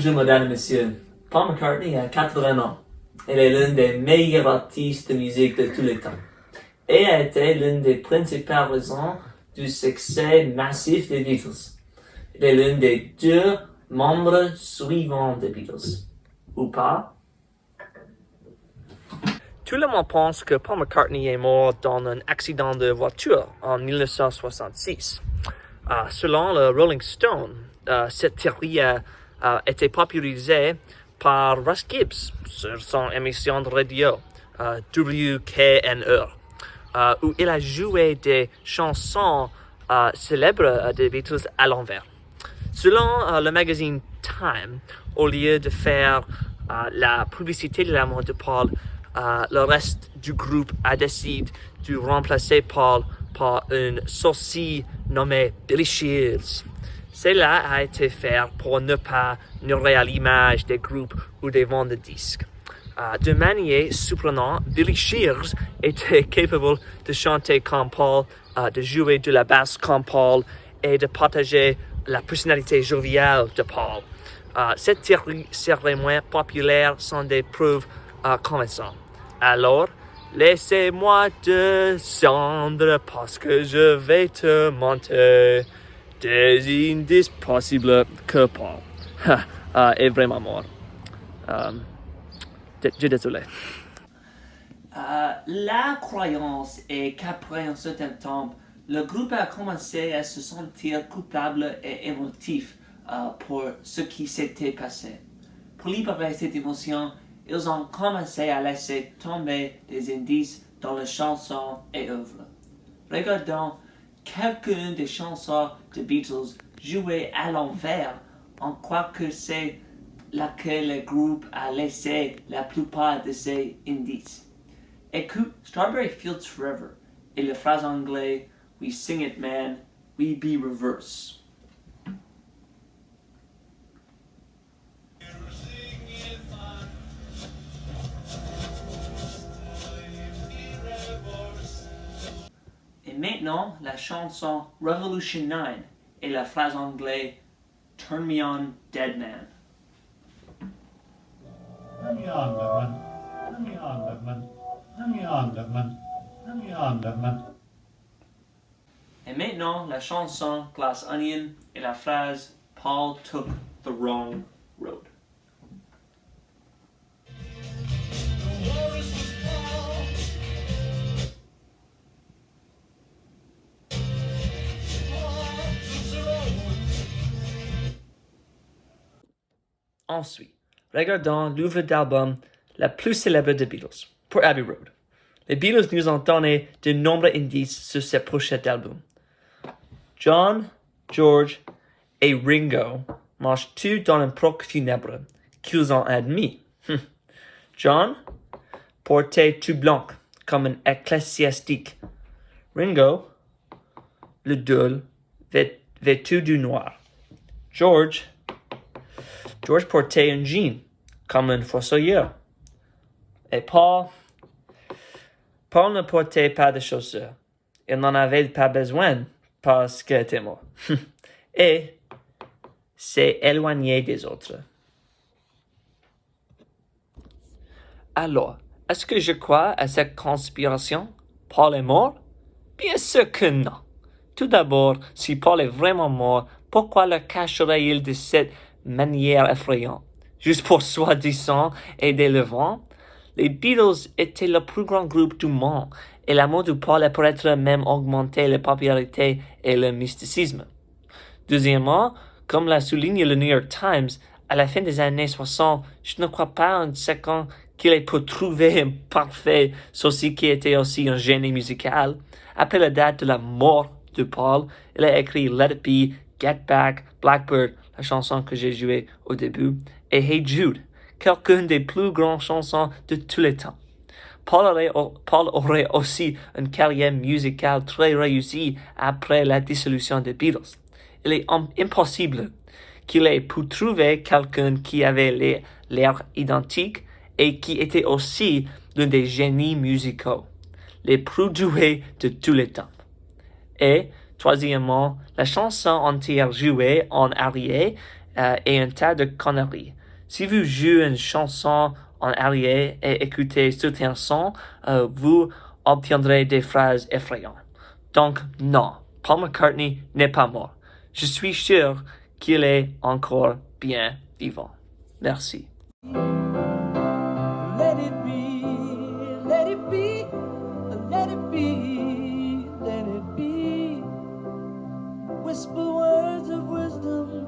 Bonjour, mesdames et messieurs. Paul McCartney a 80 ans. Il est l'un des meilleurs artistes de musique de tous les temps. Et a été l'une des principales raisons du succès massif des Beatles. Il est l'un des 2 membres suivants des Beatles. Ou pas? Tout le monde pense que Paul McCartney est mort dans un accident de voiture en 1966. Selon le Rolling Stone, cette théorie a été popularisée par Russ Gibbs sur son émission de radio WKNR, où il a joué des chansons célèbres des Beatles à l'envers. Selon le magazine Time, au lieu de faire la publicité de la mort de Paul, le reste du groupe a décidé de remplacer Paul par une saucisse nommée Billy Shears. Cela a été fait pour ne pas nuire à l'image des groupes ou des ventes de disques. De manière surprenante, Billy Shears était capable de chanter comme Paul, de jouer de la basse comme Paul et de partager la personnalité joviale de Paul. Cette théorie serait moins populaire sans des preuves convaincantes. Alors, laissez-moi descendre parce que je vais te monter des indices possibles que Paul est vraiment mort. Je suis désolé. La croyance est qu'après un certain temps, le groupe a commencé à se sentir coupable et émotif pour ce qui s'était passé. Pour libérer cette émotion, ils ont commencé à laisser tomber des indices dans les chansons et œuvres. Regardons quelques-unes des chansons des Beatles jouées à l'envers. On croit que c'est laquelle le groupe a laissé la plupart de ces indices. Écoute Strawberry Fields Forever et la phrase anglaise We sing it man, we be reverse. Et maintenant, la chanson Revolution 9 et la phrase anglaise Turn me on, dead man. Turn me on, dead man. Turn me on, dead man. Turn me on, dead man. Turn me on, dead man. Et maintenant, la chanson Glass Onion et la phrase Paul took the wrong road. Ensuite, regardons l'œuvre d'album la plus célèbre des Beatles, pour Abbey Road. Les Beatles nous ont donné de nombreux indices sur ce prochain album. John, George et Ringo marchent tous dans un proc funèbre qu'ils ont admis. John portait tout blanc comme un ecclésiastique. Ringo, le deuil, vêtu du noir. George portait un jean comme un fossoyeur. Et Paul ne portait pas de chaussures. Il n'en avait pas besoin parce qu'il était mort. Et s'est éloigné des autres. Alors, est-ce que je crois à cette conspiration? Paul est mort? Bien sûr que non. Tout d'abord, si Paul est vraiment mort, pourquoi le cacherait-il de cette manière effrayante? Juste pour soi-disant aider le vent? Les Beatles étaient le plus grand groupe du monde et la mort de Paul a peut-être même augmenté la popularité et le mysticisme. Deuxièmement, comme l'a souligné le New York Times, à la fin des années 60, je ne crois pas un second qu'il ait pu trouver un parfait saucisse qui était aussi un génie musical. Après la date de la mort de Paul, il a écrit Let It Be, Get Back, Blackbird, la chanson que j'ai jouée au début, et Hey Jude, quelqu'une des plus grandes chansons de tous les temps. Paul aurait aussi une carrière musicale très réussie après la dissolution des Beatles. Il est impossible qu'il ait pu trouver quelqu'un qui avait l'air identique et qui était aussi l'un des génies musicaux, les plus doués de tous les temps. Et, troisièmement, la chanson entière jouée en arié et un tas de conneries. Si vous jouez une chanson en arrière et écoutez certains sons, vous obtiendrez des phrases effrayantes. Donc non, Paul McCartney n'est pas mort. Je suis sûr qu'il est encore bien vivant. Merci. Let it be, let it be, let it be, let it be. Whisper words of wisdom.